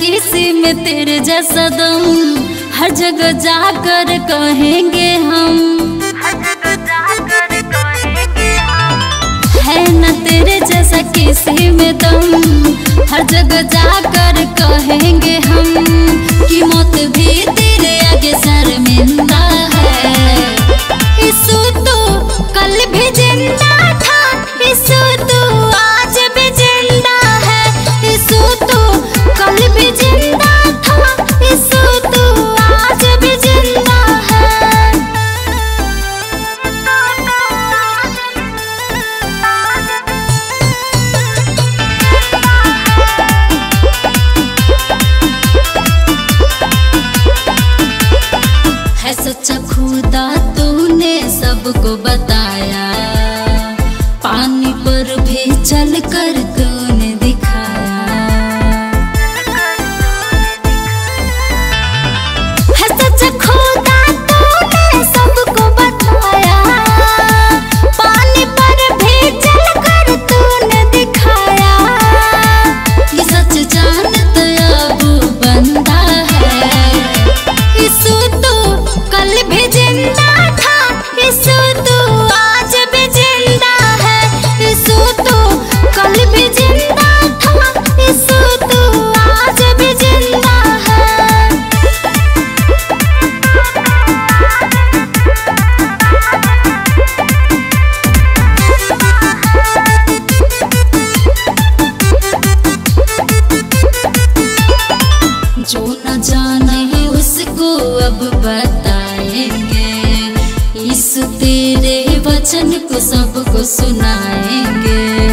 किसी में तेरे जैसा दम हर जगह जाकर कहेंगे हम, है न तेरे जैसा किसी में दम हर जगह जाकर कहेंगे हम कि मौत भी तेरे आगे शर्मिंदा है। यीशु तू कल भी जिंदा था, यीशु तू आज भी जिंदा है। यीशु तू कल भी जिंदा था, यीशु तू आज भी जिंदा है। है सच्चा खुदा तूने सबको बताया, पानी पर भी चल कर तूने दिखाया। है सच्चा खुदा तूने सबको बताया, पानी पर भी चल कर तूने दिखाया। ये सच जानता अब बंदा है। यीशु तू कल भी जिंदा था, यीशु तू आज भी जिंदा है। यीशु तू कल भी जिंदा था, यीशु तू आज भी जिंदा है। जो न जाने उसको अब बताएंगे, यीशु तेरे वचन को सबको सुनाएंगे।